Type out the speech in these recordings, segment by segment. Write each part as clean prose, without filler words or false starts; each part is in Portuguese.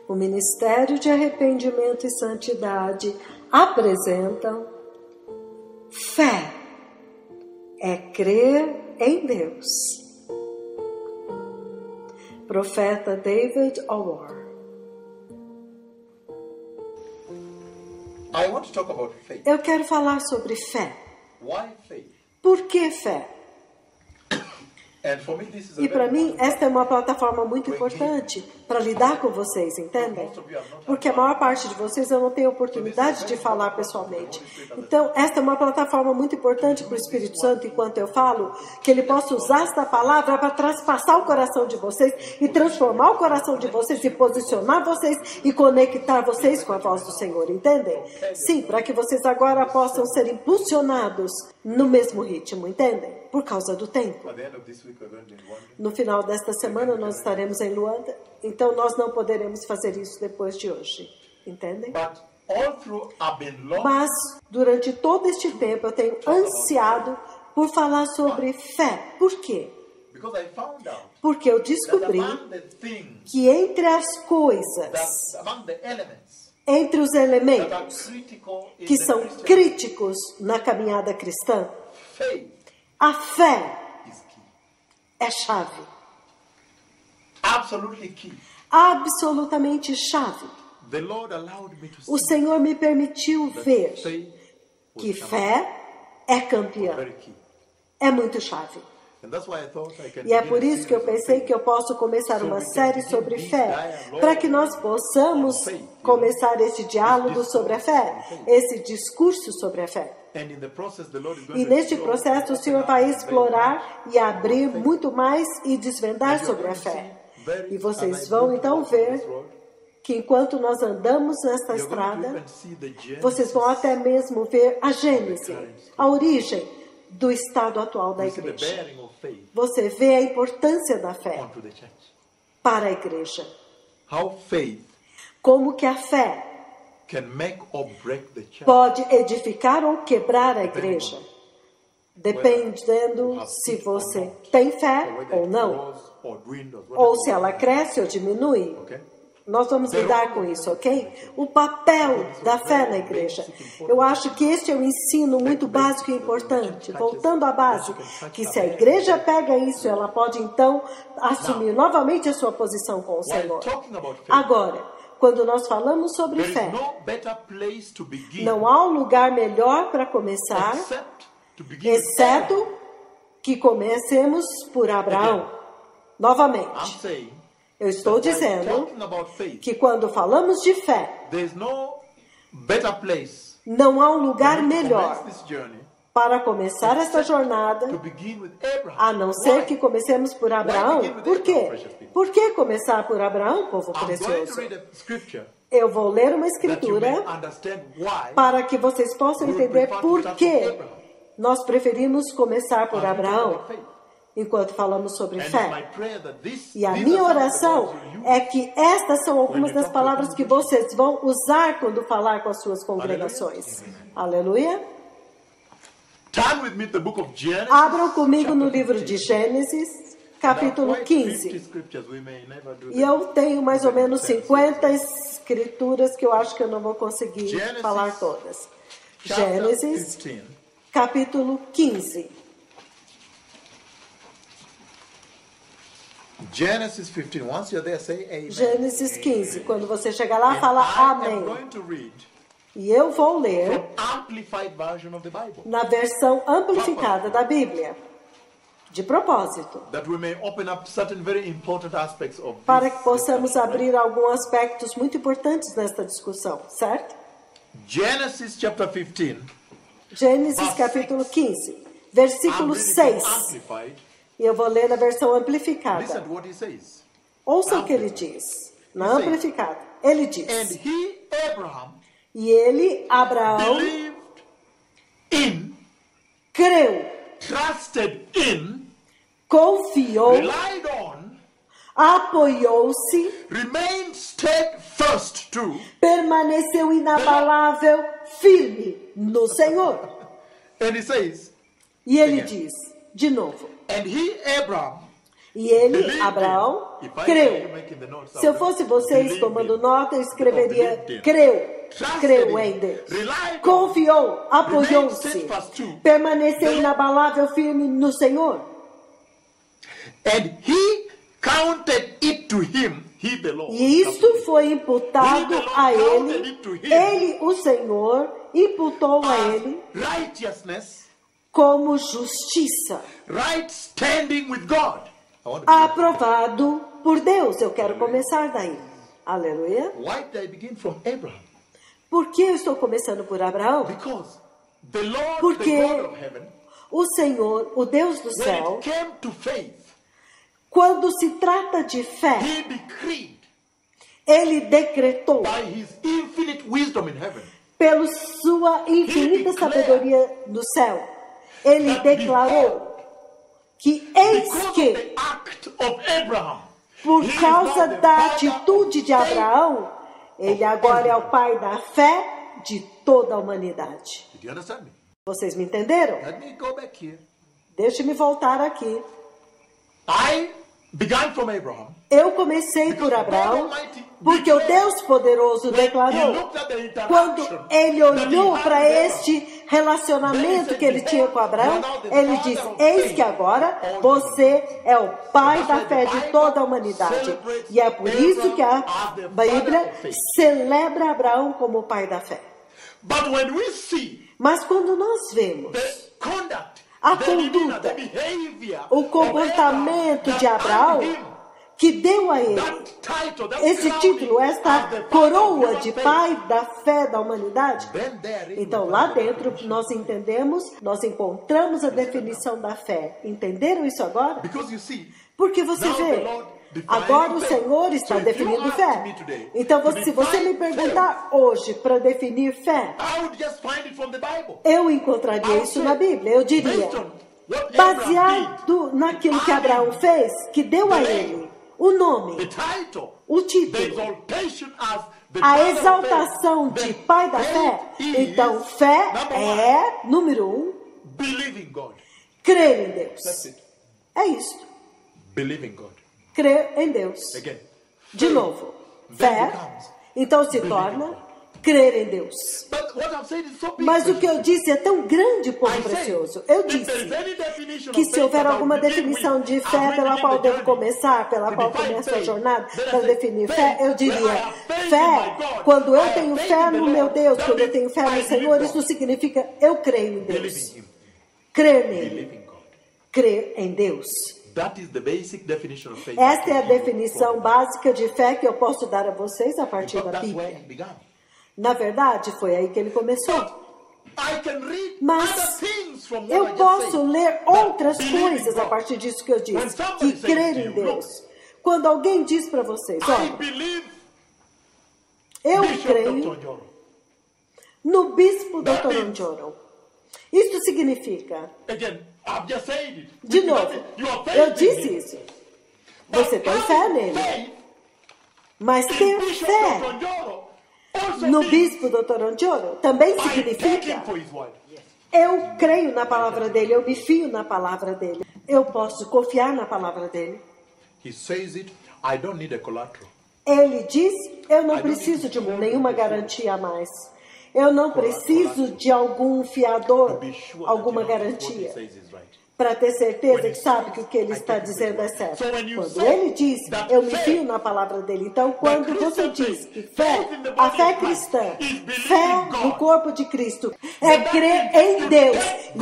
O ministério de arrependimento e santidade apresentam fé. É crer em Deus. Profeta David Orr. I want to talk about faith. Eu quero falar sobre fé. Why faith? Por que fé? And for me, this is a E para very mim, important esta é uma plataforma muito importante para lidar com vocês, entendem? Porque a maior parte de vocês eu não tenho oportunidade de falar pessoalmente. Então, esta é uma plataforma muito importante para o Espírito Santo, enquanto eu falo, que ele possa usar esta palavra para transpassar o coração de vocês e transformar o coração de vocês e posicionar vocês e conectar vocês com a voz do Senhor, entendem? Sim, para que vocês agora possam ser impulsionados no mesmo ritmo, entendem? Por causa do tempo. At the end of this week, we're going to be in Rwanda. No final desta semana nós estaremos em Luanda, então nós não poderemos fazer isso depois de hoje, entendem? But all through, I've been longing Mas durante todo este tempo eu tenho ansiado por falar sobre fé. Por quê? because I found out Porque eu that descobri among the things, que entre as coisas, that among the elements entre os that are elementos critical in que the são Christian críticos na caminhada cristã, faith a fé is key. é chave, Absolutely key. absolutamente chave. The Lord allowed me to O see Senhor me permitiu that ver faith was que number fé é campeã, very key. é muito chave. And that's why I thought I can E é begin por a isso que eu series on pensei faith. que eu posso começar uma série sobre fé, para que nós possamos começar esse diálogo sobre a fé, esse discurso sobre a fé. And in the process, the Lord is going E to neste explore processo o Senhor vai explorar e abrir muito mais e desvendar sobre a fé. E vocês vão então ver que enquanto nós andamos nesta estrada, vocês vão até mesmo ver a gênese, a origem do estado atual da see the igreja. bearing of faith Você vê a importância da fé onto the church. para a igreja. How faith Como que a fé can make or break the church. pode edificar ou quebrar a igreja, dependendo se você tem fé Or whether ou it não, grows or dwindles, ou whatever. se ela cresce ou diminui. Okay? Nós vamos lidar com isso, ok? O papel da fé na igreja. Eu acho que este é um ensino muito básico e importante. Voltando à base, que se a igreja pega isso, ela pode então assumir novamente a sua posição com o While Senhor. talking about faith, Agora, quando nós falamos sobre there is fé, no better place to begin não há um lugar melhor para começar, except to begin with exceto que comecemos por Abraão. I'm Novamente, saying eu estou that while dizendo talking about faith, que quando falamos de fé, there is no better place não há um lugar to melhor commence this journey para começar esta jornada, to begin with Abraham. a não ser Why? que comecemos por Abraão. Por quê? Por que começar por Abraão, povo I'm going to precioso? read a scripture Eu vou ler uma that you may escritura understand why para que vocês possam we would entender prefer to por start que with Abraham. nós preferimos começar por as we talk Abraão about faith. enquanto falamos sobre And it's my fé. prayer that this, E a these minha are some of the oração words you use. é que estas são algumas das palavras que vocês vão usar quando falar com as suas congregações. Aleluia. Turn with me to the book of Genesis. Abram comigo chapter no livro 15. de Gênesis, There are capítulo quite 50 15. scriptures. We may never do E that. eu tenho mais ou menos 50 escrituras que eu acho que eu não vou conseguir Gênesis, falar todas. Chapter Gênesis, 15. capítulo 15. Genesis 15. Once you're there, say amen. Gênesis 15. Quando você chegar lá, And fala I am amém. going to read E eu vou ler from Amplified version of the Bible, na versão amplificada da Bíblia. De propósito. that we may open up certain very important aspects of Para this que possamos discussion, right? abrir alguns aspectos muito importantes nesta discussão, certo? Genesis chapter 15. Gênesis capítulo 15, versículo I'm reading 6. from Amplified. E eu vou ler na versão Listen amplificada. to what he says. Ouça o que ele diz. Na amplificada. Ele And diz. he, Abraham, E ele, Abraão, believed in, creu, trusted in, confiou, relied on, apoiou-se, remained steadfast to, permaneceu inabalável, firme no Senhor. and he says, E ele diz, de novo, and he, Abraham, E ele, Believed Abraão, him. If I creu. were you making the notes Se eu out, fosse vocês believed tomando him. nota, eu escreveria Believed him. creu. Trusted Creu him. em Deus. Relied on. Confiou, Remained apoiou-se, steadfast too. permaneceu The- inabalável, firme no Senhor. And he counted it to him, he the Lord. E isto foi imputado a ele. Ele, o Senhor, imputou a ele Righteousness, como justiça, right standing with God. I want to begin. aprovado por Deus. Eu quero começar daí. Aleluia. Why did I begin from Abraham? Por que eu estou começando por Abraão? Because the Lord, Porque the God of heaven, o Senhor, o Deus do when céu, it came to faith, quando se trata de fé, he decreed ele decretou, by his infinite wisdom in heaven, pela sua infinita sabedoria no céu, ele declarou que eis because of que, the act of Abraham, por he is causa now the da father atitude of de Abraão, ele agora é o pai da fé de toda a humanidade. Did you understand me? Vocês me entenderam? Let me go back here. Deixe-me voltar aqui. I began from Abraham. Eu comecei por Abraão, porque o Deus poderoso declarou, quando ele olhou para este relacionamento que ele tinha com Abraão, ele disse, eis que agora você é o pai da fé de toda a humanidade. E é por isso que a Bíblia celebra Abraão como o pai da fé. But when we see Mas quando nós vemos the conduct, a the demeanor, conduta, the behavior o of comportamento Abraham de Abraão, that earned him que deu a ele that title, that esse crowning título, as esta the father coroa of de human pai da fé da humanidade, Then therein então we lá find the dentro definition. nós entendemos, nós encontramos a definição da fé. Entenderam isso agora? Because you see, Porque você now the vê, Lord defines agora o faith. Senhor está So if you definindo ask fé. me today Então, to se você me define perguntar hoje para definir fé, I would just find it from the Bible. eu encontraria isso na Bíblia. Eu diria, Based on what Abraham baseado naquilo que Abraão fez, que deu a ele o did, the nome, title, o the título, exaltation as the a father of exaltação faith, de then pai da fé. faith is Então, fé number one, é, número 1, believing God. crer em Deus. That's it. É isso. Believing God. Crer em Deus. Again. De novo, fé, então se torna crer em Deus. But what I've said is so big. Mas o que eu disse é tão grande, povo precioso. Eu disse que se houver alguma definição de fé pela qual devo começar, pela qual começo a jornada, para definir fé, eu diria, fé, quando eu tenho fé no meu Deus, quando eu tenho fé no Senhor, isso significa eu creio em Deus. Crer nele. Believing God. Crer em Deus. That is the basic definition of faith. Esta é a definição básica de fé que eu posso dar a vocês a partir Because da that's where Bíblia. it began. Na verdade, foi aí que ele começou. I can read Mas other things from what I eu just posso said. ler outras Believing coisas a God. partir disso que eu When disse. somebody Que says crer to em you, Deus. look, Quando alguém diz para vocês, I olha, believe eu Bishop Dr. creio Njoro. no bispo That Dr. means- Njoro. Isso significa, Again, I've just said it. de novo, You are eu faith in disse him. isso. Você tem fé nele. Faith Mas in ter Bishop fé Dr. Njoro also no means bispo Dr. Njoro também I take him significa for his word. eu creio na palavra dele, eu me fio na palavra dele. Eu posso confiar na palavra dele. He says it, I don't need a collateral. Ele diz, eu não preciso de nenhuma garantia a mais. Eu não preciso de algum fiador, To be sure alguma that you know what he garantia, says is right. para ter certeza que sabe que o que ele está dizendo é certo. Quando ele diz, eu me fio na palavra dele. Então, quando você diz que fé, a fé cristã, fé no corpo de Cristo, é crer em Deus.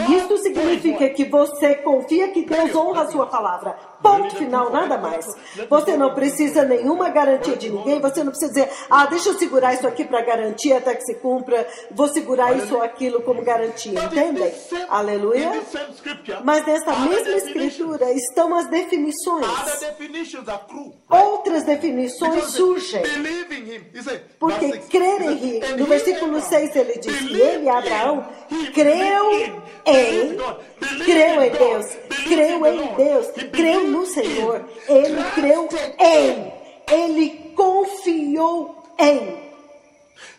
E isso significa que você confia que Deus honra a sua palavra. Ponto final, nada mais. Você não precisa nenhuma garantia de ninguém. Você não precisa dizer, deixa eu segurar isso aqui para garantia até que se cumpra. Vou segurar isso ou aquilo como garantia. Entendem? Aleluia. In this same scripture, Mas nessa other mesma definitions- escritura estão as definições. Other definitions are true. Outras definições surgem. Believing him. He said, Porque verse 6, crer he em said, Ri, "And no he, versículo Abraham, 6 ele diz que believed ele, Abraão, in, he creu believed em, God, believed creu em God, Deus, believed creu in the em Lord. Deus, He creu no believed Senhor, in, ele creu trusted em, ele confiou em.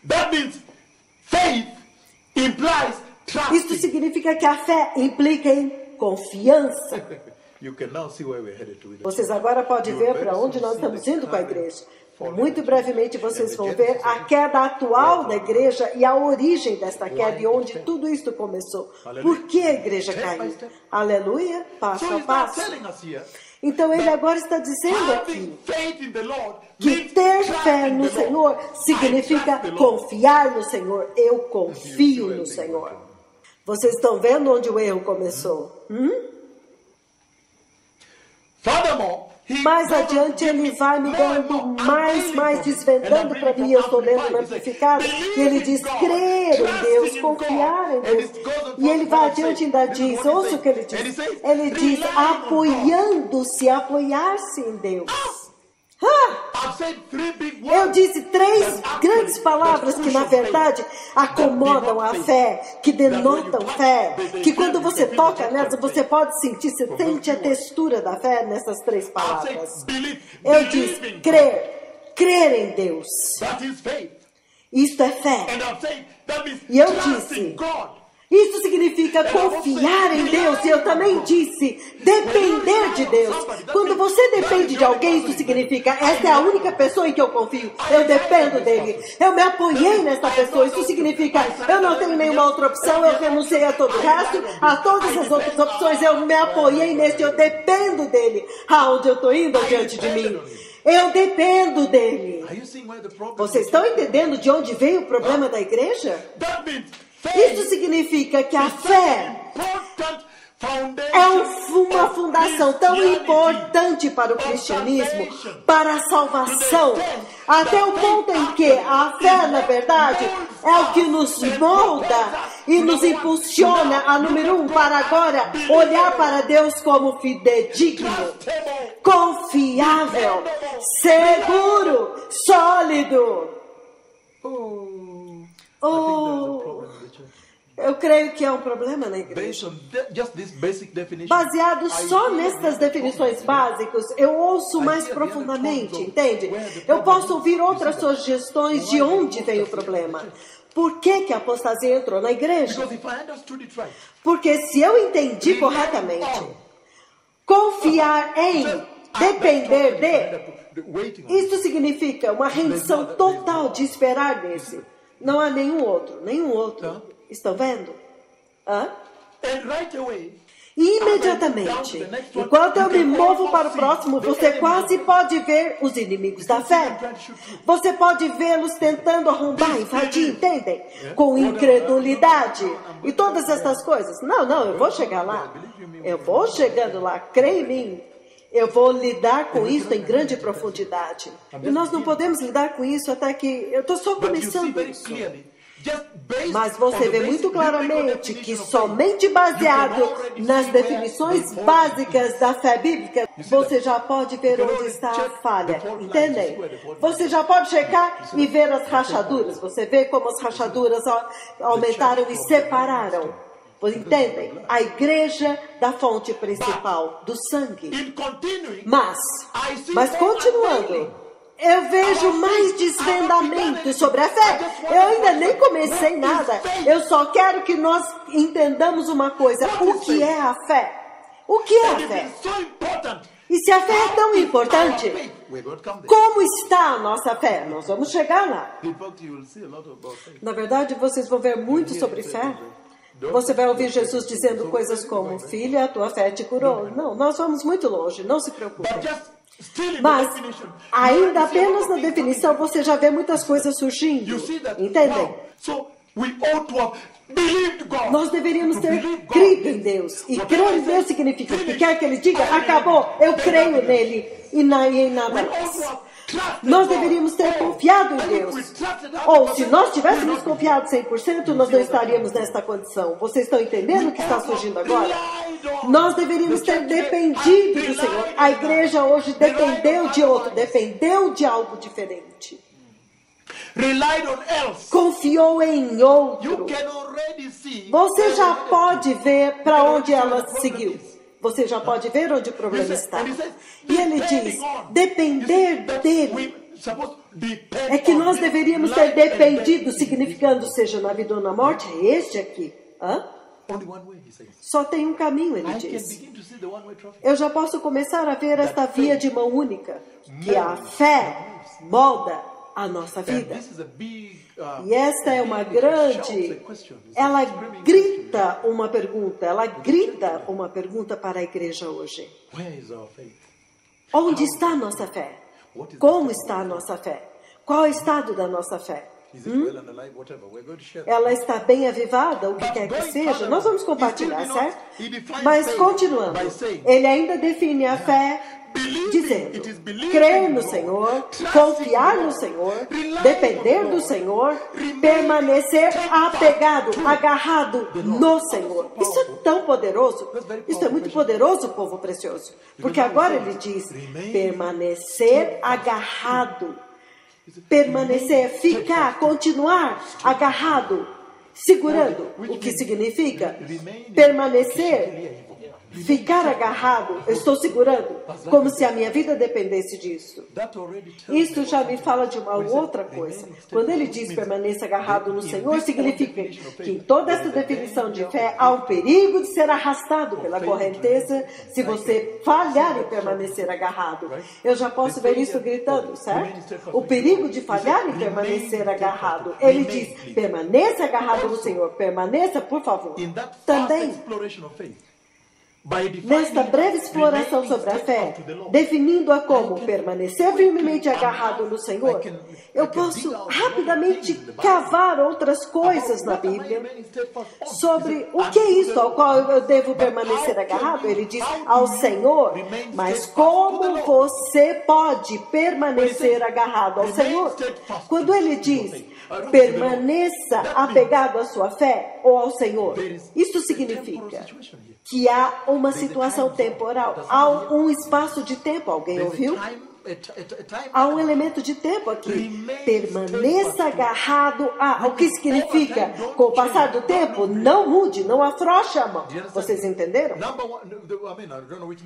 That means faith implies trust. Isso significa que a fé implica em confiança. You can now see where we're headed to with the Vocês agora podem ver para onde nós estamos indo com a igreja. Muito brevemente vocês vão ver a queda atual da igreja e a origem desta queda e onde tudo isso começou. Por que a igreja caiu? Aleluia, passo a passo. Então ele agora está dizendo aqui que ter fé no Senhor significa confiar no Senhor. Eu confio no Senhor. Vocês estão vendo onde o erro começou? Mais adiante ele vai me dando mais desvendando para mim. Eu estou lendo no amplificado. E ele diz crer em Deus, confiar em Deus. E ele vai adiante e ainda diz, ouça o que ele diz. Ele diz apoiando-se, apoiar-se em Deus. Eu disse 3 grandes palavras que na verdade acomodam a fé, que denotam fé, que quando você toca nelas você pode sentir, você sente a textura da fé nessas 3 palavras. Eu disse crer em Deus. Isto é fé. E eu disse, isso significa confiar em Deus. E eu também disse, depender de Deus. Quando você depende de alguém, isso significa, essa é a única pessoa em que eu confio. Eu dependo dele. Eu me apoiei nessa pessoa. Isso significa, eu não tenho nenhuma outra opção. Eu renunciei a todo o resto. A todas as outras opções, eu me apoiei nesse. Eu dependo dele. Aonde eu estou indo diante de mim? Eu dependo dele. Vocês estão entendendo de onde veio o problema da igreja? Isso significa que a fé é uma fundação tão importante para o cristianismo, para a salvação, até o ponto em que a fé, na verdade, é o que nos molda e nos impulsiona a número 1 para agora olhar para Deus como fidedigno, confiável, seguro, sólido. Eu creio que é um problema na igreja. Baseado só nestas definições básicas, eu ouço mais profundamente, entende? Eu posso ouvir outras sugestões de onde veio o problema. Por que a apostasia entrou na igreja? Porque se eu entendi corretamente, confiar em, depender de, isso significa uma rendição total de esperar nesse. Não há nenhum outro. Estão vendo? E imediatamente, enquanto eu me movo para o próximo, você quase pode ver os inimigos da fé. Você pode vê-los tentando arrombar, invadir, entendem? Com incredulidade e todas essas coisas. Não, eu vou chegar lá. Eu vou chegando lá, creia em mim. Eu vou lidar com isso em grande profundidade. E nós não podemos lidar com isso até que... Eu estou só começando isso. Mas você vê muito claramente que somente baseado nas definições básicas da fé bíblica, você já pode ver onde está a falha. Entendem? Você já pode checar e ver as rachaduras. Você vê como as rachaduras aumentaram e separaram. Entendem? A igreja da fonte principal, do sangue. Mas continuando, eu vejo mais desvendamentos sobre a fé. Eu ainda nem comecei nada. Eu só quero que nós entendamos uma coisa. O que é a fé? O que é a fé? E se a fé é tão importante, como está a nossa fé? Nós vamos chegar lá. Na verdade, vocês vão ver muito sobre fé. Você vai ouvir Jesus dizendo coisas como, filha, a tua fé te curou. Não, nós vamos muito longe, não se preocupem. Mas, ainda apenas na definição, você já vê muitas coisas surgindo. Entendem? Nós deveríamos ter crido em Deus. E crer em Deus significa que quer que Ele diga, acabou, eu creio nele e em nada mais. Nós deveríamos ter confiado em Deus. Ou se nós tivéssemos confiado 100%, nós não estaríamos nesta condição. Vocês estão entendendo o que está surgindo agora? Nós deveríamos ter dependido do Senhor. A igreja hoje dependeu de outro, dependeu de algo diferente. Confiou em outro. Você já pode ver para onde ela seguiu. Você já pode ver onde o problema está. E ele diz, depender dele. É que nós deveríamos ter dependido, significando seja na vida ou na morte, é este aqui. only one way, he says. Só tem um caminho, ele I can diz. begin to see the one-way traffic. Eu já posso começar a ver esta via de mão única, que a fé molda a nossa And vida. this is a big, E esta é uma big shouts grande... a question. It's Ela a screaming grita uma pergunta, ela grita uma pergunta para a igreja hoje. question. Where is our faith? Onde está a nossa fé? Como está a nossa fé? Qual é o estado da nossa fé? Is it well and alive, whatever? We're going to share. Ela está bem avivada, o que quer que seja? Nós vamos compartilhar, certo? Mas continuando, ele ainda define a fé dizendo: crer no Senhor, confiar no Senhor, depender do Senhor, permanecer apegado, agarrado no Senhor. Isso é tão poderoso. Isso é muito poderoso, povo precioso. Porque agora ele diz: permanecer agarrado. Permanecer, ficar, continuar agarrado, segurando. O que significa? Permanecer, ficar agarrado. Eu estou segurando, como se a minha vida dependesse disso. Isso já me fala de uma outra coisa. Quando ele diz permaneça agarrado no Senhor, significa que em toda essa definição de fé há um perigo de ser arrastado pela correnteza se você falhar em permanecer agarrado. Eu já posso ver isso gritando, certo? O perigo de falhar em permanecer agarrado. Ele diz, permaneça agarrado no Senhor. Permaneça, por favor. Também, nesta breve exploração sobre a fé, definindo-a como permanecer firmemente agarrado no Senhor, eu posso rapidamente cavar outras coisas na Bíblia sobre o que é isso ao qual eu devo permanecer agarrado. Ele diz ao Senhor, mas como você pode permanecer agarrado ao Senhor? Quando ele diz permaneça apegado à sua fé ou ao Senhor, isso significa que há uma situação temporal, há um espaço de tempo. Alguém ouviu? Há um elemento de tempo aqui. Permaneça agarrado a. O que significa? Com o passar do tempo, não mude, não afrouxe a mão. Vocês entenderam?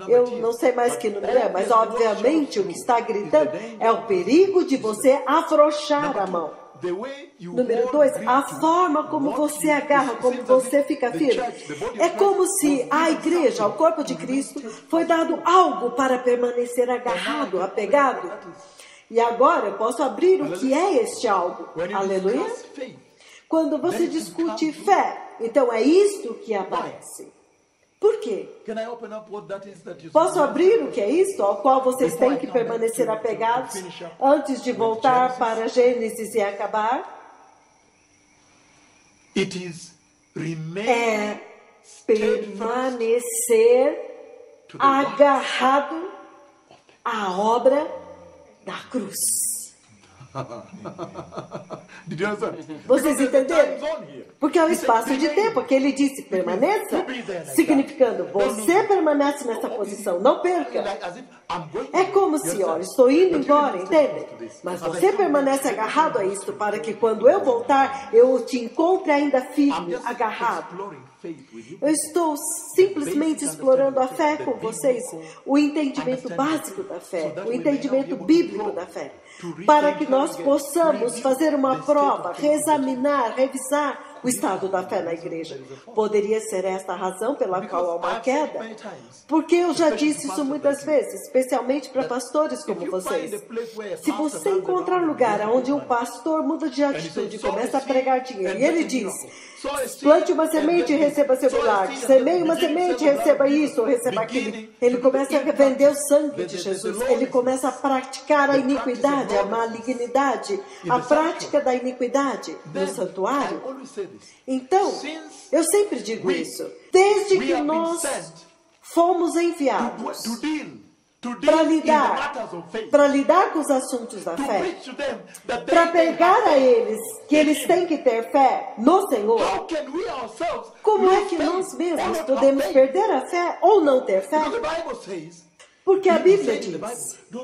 Eu não sei mais que número é, mas obviamente o que está gritando é o perigo de você afrouxar a mão. Número 2, a forma como você agarra, como você fica firme. É como se a igreja, o corpo de Cristo, foi dado algo para permanecer agarrado, apegado. E agora eu posso abrir o que é este algo. Aleluia. Quando você discute fé, então é isto que aparece. Por quê? Posso abrir o que é isso, ao qual vocês têm que permanecer apegados antes de voltar para Gênesis e acabar? É permanecer agarrado à obra da cruz. Vocês entenderam? Porque é o espaço de tempo que ele disse permaneça, significando você permanece nessa posição, não perca. É como se, olha, estou indo embora, entendem? Mas você permanece agarrado a isto para que quando eu voltar, eu te encontre ainda firme, agarrado. Eu estou simplesmente explorando a fé com vocês, o entendimento básico da fé, o entendimento bíblico da fé, para que nós possamos fazer uma prova, reexaminar, revisar o estado da fé na igreja. Poderia ser esta a razão pela qual há uma queda? Porque eu já disse isso muitas vezes, especialmente para pastores como vocês. Se você encontrar um lugar onde um pastor muda de atitude e começa a pregar dinheiro, e ele diz, plante uma semente e receba seu milagre, semeie uma semente e receba isso ou receba aquilo. Ele começa a vender o sangue de Jesus, ele começa a praticar a iniquidade, a malignidade, a prática da iniquidade no santuário. Então, eu sempre digo isso, desde que nós fomos enviados para lidar com os assuntos da fé, para pegar a eles que eles têm que ter fé no Senhor, como é que nós mesmos podemos perder a fé ou não ter fé? Porque a Bíblia diz,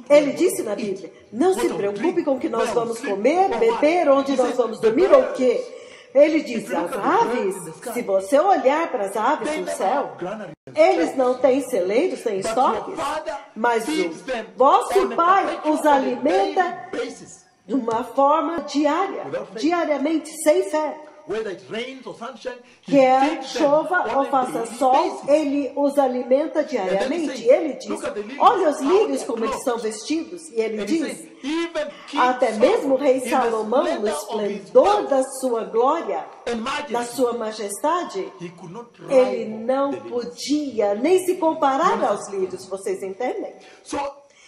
ele disse na Bíblia, não se preocupe com o que nós vamos comer, beber, onde nós vamos dormir ou o quê. Ele diz, as aves, se você olhar para as aves no céu, eles não têm celeiros, têm estoques, mas o vosso Pai os alimenta de uma forma diária, diariamente, sem fé. whether it rains or sunshine, he quer feeds them chova on ou a faça daily sol, basis. ele os alimenta diariamente. Ele diz, olha os lírios como eles são vestidos. E ele And he diz, says, even King até mesmo o rei Solomon, in the Salomão, no splendor of his esplendor wealth da sua glória, and da majesty, sua majestade, he could not ele rival não the lilies. podia nem se comparar aos lírios, vocês entendem? So,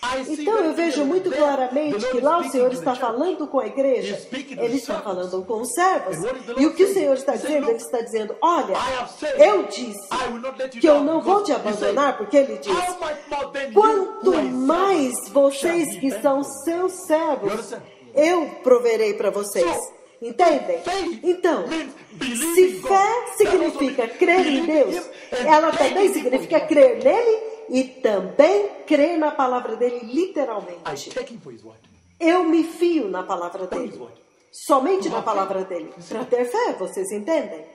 I see Então very eu vejo clearly muito there, claramente the que Lord lá is o Senhor speaking to está the church. falando com a igreja, He is speaking to ele the está servants. falando com os servos. And what is the E o Lord que o saying? Senhor está He said, dizendo? "Look, Ele está dizendo, olha, I have said, eu disse I will not let you que eu down, não vou te because he said, abandonar, porque ele diz, how much more then you, quanto who are his mais servants, vocês shall que he são benefit?" seus You servos, understand? eu proverei para vocês. So, Entendem? faith Então, means believing se God. fé That significa also means crer em believing Deus, Him and ela taking também Him significa for His crer nele e também crer na palavra dele I literalmente. take Him for His word. Eu me fio na palavra For His dele. word. Somente na palavra dele. Para ter fé, vocês entendem?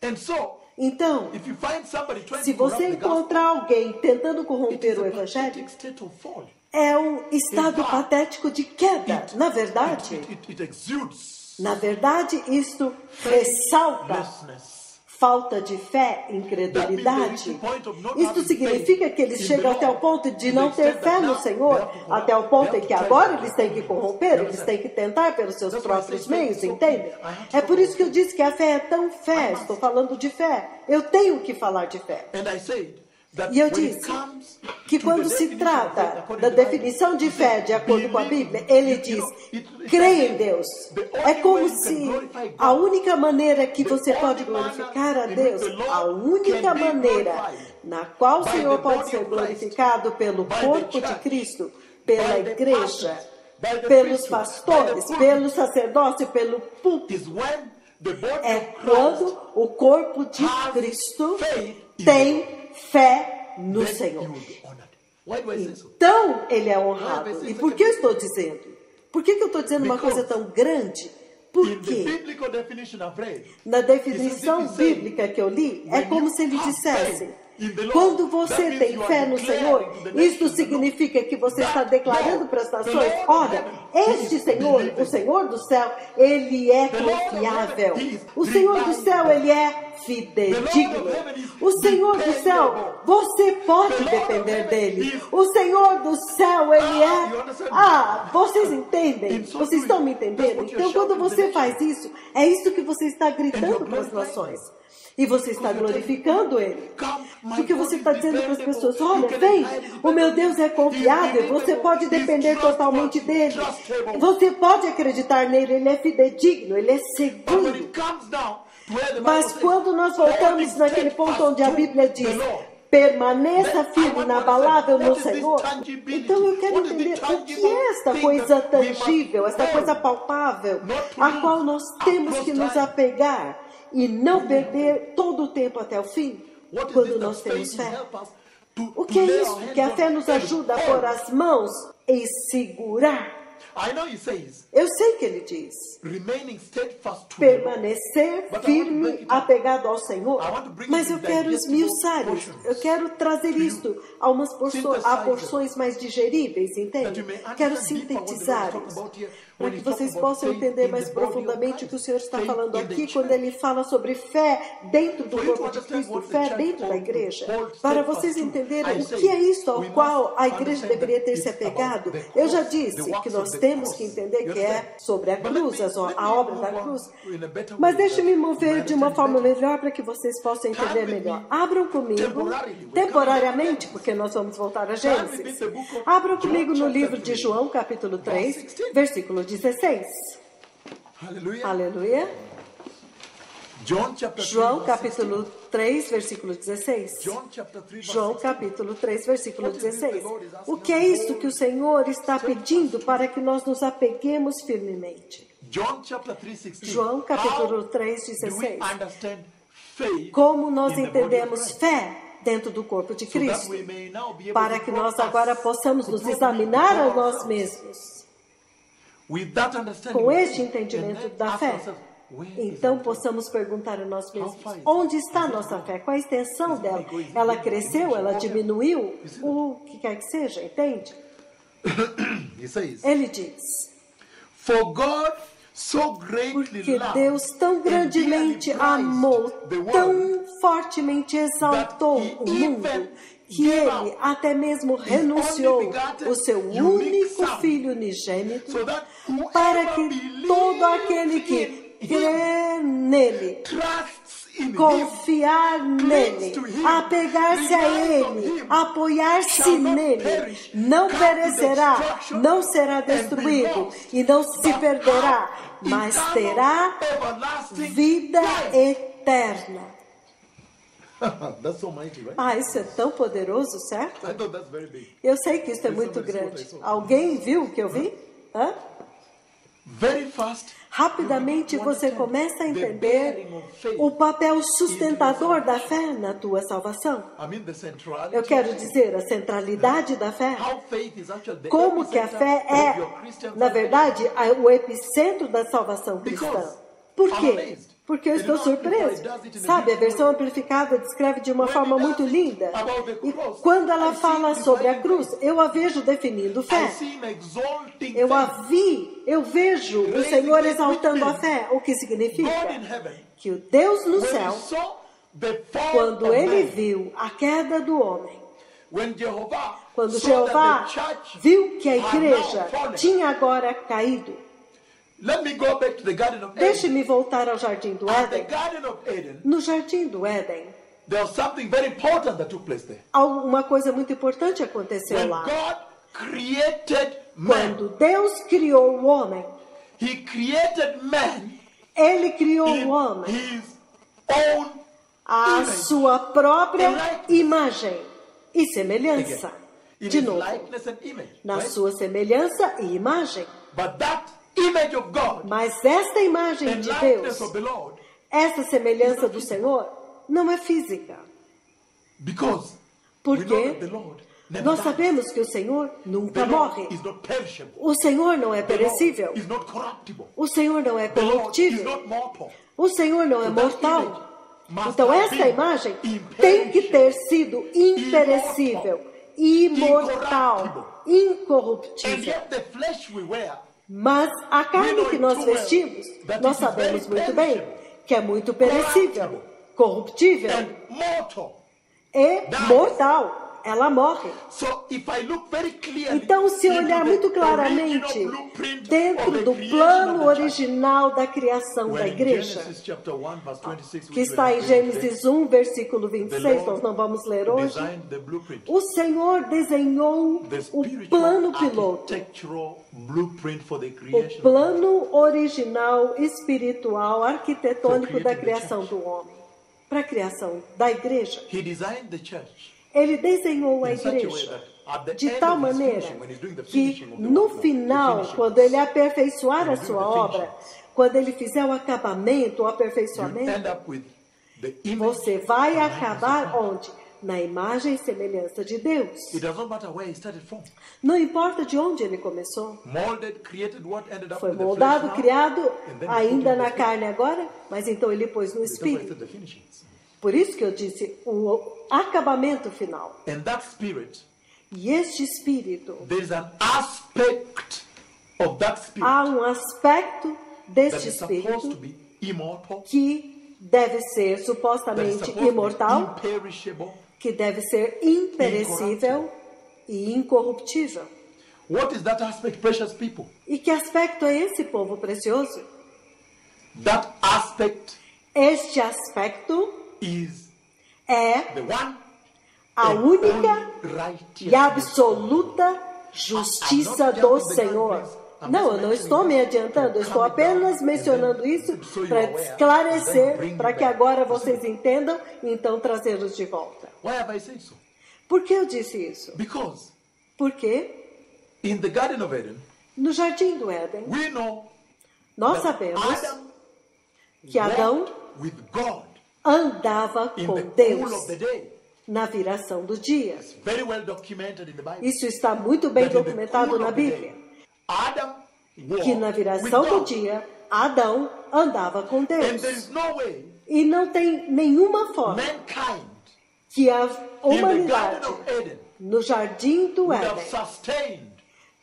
And so, Então, if you find somebody trying se to corrupt você the gospel, encontrar alguém tentando it corromper is o a evangelho, pathetic state of fall. é um estado In fact, patético de queda. Na verdade, It exudes na verdade, isto ressalta lessness. falta de fé, incredulidade. Isto significa que eles chegam até o ponto de não ter fé no Senhor, até o ponto em que agora eles têm que corromper, eles têm que tentar pelos seus próprios meios, entende? É por isso que eu disse que a fé é tão fé, estou falando de fé. Eu tenho que falar de fé. And I said that E eu when it disse comes que to quando the se definition of faith trata according da to the Bible, definição de fé de acordo com a believe, Bíblia, ele diz, creia em Deus. É como se a única maneira que você pode glorificar a Deus, a única maneira na qual o Senhor pode ser glorificado pelo corpo de Cristo, pela igreja, pelos pastores, pelo sacerdócio, pelo púlpito, is when the body é of Christ quando o corpo de Cristo tem fé no then Senhor. you will be honored. Why do I say so? Então ele é honrado. E por que eu estou dizendo? Por que eu estou dizendo uma coisa tão grande? In the Porque biblical definition I've read, na definição bíblica que eu li, é como se ele dissesse, quando você tem fé no Senhor, isto significa que você está declarando para as nações, olha, este Senhor, o Senhor do céu, ele é confiável. O Senhor do céu, ele é fidedigno. O Senhor do céu, você pode depender dele. O Senhor do céu, ele é... vocês entendem? Vocês estão me entendendo? Então, quando você faz isso, é isso que você está gritando para as nações. E você está glorificando Ele. Porque você está dizendo para as pessoas, olha, vem, o meu Deus é confiável, você pode depender totalmente dEle. Você pode acreditar nele, Ele é fidedigno, Ele é seguro. Mas quando nós voltamos naquele ponto onde a Bíblia diz, permaneça firme, inabalável no Senhor. Então eu quero entender o que é esta coisa tangível, esta coisa palpável, a qual nós temos que nos apegar e não perder todo o tempo até o fim, quando nós temos fé. O que é isso? Que a fé nos ajuda a pôr as mãos e segurar. Eu sei que ele diz, permanecer firme, apegado ao Senhor, mas eu quero esmiuçar isso, eu quero trazer isto a porções mais digeríveis, entende? Quero sintetizar isso, para que vocês possam entender mais profundamente o que o Senhor está falando aqui, quando ele fala sobre fé dentro do corpo de Cristo, fé dentro da igreja, para vocês entenderem o que é isso ao qual a igreja deveria ter se apegado. Eu já disse que nós temos que entender que é sobre a cruz, a obra da cruz. Mas deixe-me mover de uma forma melhor para que vocês possam entender melhor. Abram comigo, temporariamente, porque nós vamos voltar a Gênesis. Abram comigo no livro de João, capítulo 3, versículo 16. Aleluia. João, capítulo 3, versículo 16. João, capítulo 3, versículo 16. O que é isso que o Senhor está pedindo para que nós nos apeguemos firmemente? João, capítulo 3, 16. Como nós entendemos fé dentro do corpo de Cristo? Para que nós agora possamos nos examinar a nós mesmos. Com este entendimento da fé, então possamos perguntar a nós mesmos, onde está a nossa fé? Qual a extensão dela? Ela cresceu? Ela diminuiu? O que quer que seja, entende? Ele diz, so greatly Porque loved Deus tão and dearly grandemente prized amou, the world, tão fortemente exaltou that he o mundo, even que gave Ele up até mesmo his renunciou only begotten o seu unique único Son, Filho unigênito, so that para whoever que believes todo aquele que in crê nele, trusts in him, confiar nele, to him, apegar-se a relies on Ele, him, apoiar-se shall not nele, perish, não come to perecerá, destruction, não será and be destruído lost, e não se but perderá, have mas eternal, terá everlasting vida life. eterna. That's so mighty, right? Ah, isso é tão poderoso, certo? I thought that's very big. Eu sei que isso é muito grande. Alguém viu o que eu vi? Hã? Very fast. Rapidamente você começa a entender o papel sustentador da fé na tua salvação. I mean the centrality. Eu quero dizer, a centralidade da fé. How faith is actually the Como que a fé epicenter of your é, Christian na faith. verdade, o epicentro da salvação cristã. Por quê? Porque eu estou surpreso. Sabe, a versão amplificada descreve de uma forma muito linda. E quando ela fala sobre a cruz, eu a vejo definindo I fé. see him exalting Eu vejo o Senhor exaltando a fé. O que significa? God in heaven. Que o Deus no When céu, he saw the fall quando of ele man, viu a queda do homem, when Jehovah quando saw Jeová that the church viu que a had igreja now fallen. tinha agora caído, Let me go back to the Garden of Eden. deixe-me voltar ao Jardim do At the Éden. Garden of Eden, No Jardim do Éden, there was something very important that took place there. uma coisa muito importante aconteceu When lá. God created man, Quando Deus criou o homem, he created man Ele criou in o homem his own à image. sua própria Likeness. imagem e semelhança. In De his novo, likeness and image. na right? sua semelhança e imagem. But that image of God Mas esta imagem and de likeness Deus, of the Lord, essa semelhança do Senhor, não é física. because we know Porque that the Lord never nós dies. sabemos que o Senhor nunca The Lord morre. is not perishable. O Senhor não é The Lord perecível. is not corruptible. O Senhor não é The Lord is corruptível. not mortal. O Senhor não é So that mortal. image must Então have esta been imagem imperishable, tem que ter sido imperecível, imortal, And incorruptível. yet the flesh we wear Mas a carne que nós vestimos, nós sabemos muito bem que é muito perecível, corruptível and mortal. e mortal. Ela morre. So if I look very clearly Então, se into olhar the muito original claramente blueprint of dentro the do creation plano of the church, original da criação da when in igreja, Genesis chapter 1 verse 26, que which está we em are reading Gênesis 1, versículo the 26, Lord nós não vamos ler hoje, designed the blueprint, o Senhor desenhou the o spiritual plano piloto, architectural blueprint for the o creation. plano original, espiritual, arquitetônico For da creating the criação church. do homem, para a criação da igreja. He designed the church Ele desenhou a in such a way igreja that at the de end tal of his maneira finishing, when he's doing the que finishing of the no work, the final, finishing, quando ele aperfeiçoar when a he's doing sua the obra, finishing, quando ele fizer o acabamento, o you end aperfeiçoamento, up with the image você vai and likeness of acabar God. onde? Na imagem e semelhança de Deus. It does not matter where he started from. Não importa de onde ele começou. Molded, created, what ended up Foi with the moldado, flesh now, criado, and then he ainda put in na the spirit. carne agora, mas então ele pôs no That's why I espírito. said the finishings. Por isso que eu disse o acabamento final. And that spirit, E este espírito, there is an aspect of that spirit há um aspecto that deste is supposed to espírito be immortal, que deve ser that is supostamente supposed to imortal, be imperishable. que deve ser imperecível e incorruptível. What is that aspect, precious people? E que aspecto é esse, povo precioso? That aspect Este aspecto is é the one a and única only righteousness. e absoluta justiça do Senhor. Não, eu não estou me adiantando, eu estou apenas mencionando isso para esclarecer, para que agora vocês entendam e então trazê-los de volta. Why have I said so? Por que eu disse isso? Because Porque in the Garden of Eden, no Jardim do Éden, we know nós that sabemos Adam que Adão walked with God andava in com the cool Deus of the day. na viração do dia. It's very well documented in the Bible. Isso está muito bem That in the documentado cool na of the Bíblia. day, Adam Que na walked viração with do God. dia, Adão andava com And there Deus. is no way E não tem nenhuma forma mankind que a in the humanidade Garden of Eden no Jardim do would have Éden sustained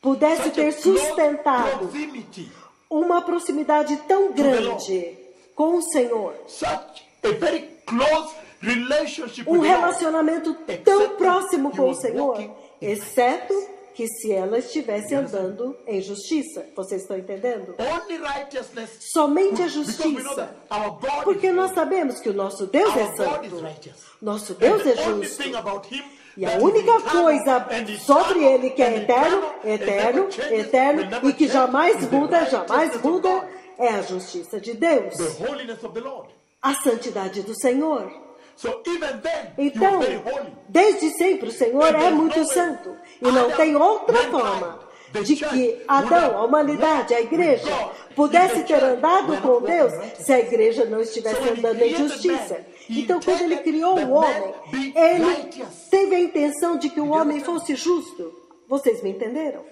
pudesse such ter a close sustentado proximity uma proximidade tão grande com o Senhor, such a very close relationship um with the Lord, relacionamento tão próximo com o Senhor, exceto que se ela estivesse andando em justiça. Vocês estão entendendo? only righteousness, Somente a because we know justiça. that our God Porque is nós sabemos que o nosso Deus é our God is santo. righteous. Nosso And Deus é the only justo. thing about him E a that is única eternal coisa and sobre eternal ele que é and eterno, eternal and eterno, never changes, eterno will never e que change jamais is the muda, jamais righteousness of muda, God, é a justiça de Deus, the holiness of the Lord. a santidade do Senhor. So even then, he Então, was very holy. desde sempre o Senhor é muito santo. E não tem outra forma de que Adão, a humanidade, a igreja, pudesse ter andado com Deus se a igreja não estivesse andando em justiça. Então, quando ele criou o homem, ele teve a intenção de que o homem fosse justo. Vocês me entenderam?